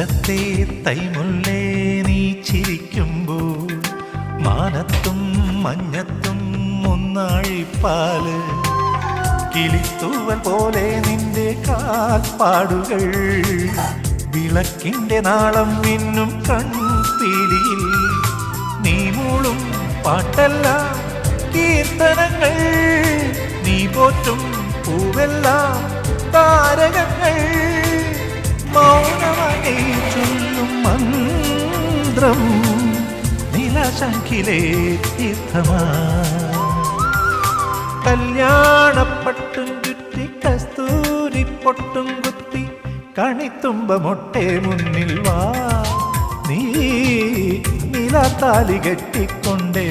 മുറ്റത്തെ തൈമുല്ലേ നീ ചിരിക്കുമ്പോൾ മാനത്തും മഞ്ഞത്തും ഒന്നാഴിപ്പാല് കിളിത്തൂവൽ പോലെ നിന്റെ കാൽപ്പാടുകൾ വിളക്കിന്റെ നാളം മിന്നും കൺപീലിയിൽ നീ മൂളും പാട്ടെല്ലാം കീർത്തനങ്ങൾ നീ പോറ്റും പൂവെല്ലാം താരകങ്ങൾ മൗനമായി ചൊല്ലും മന്ത്രം നീലാശങ്കിലെ തീർത്ഥമാ കല്യാണപ്പട്ടും ചുറ്റി കസ്തൂരി പൊട്ടും കുത്തി കണിത്തുമ്പ മൊട്ടെ മുന്നിൽ വാ നീ നീലാത്താലി കെട്ടിക്കൊണ്ടേ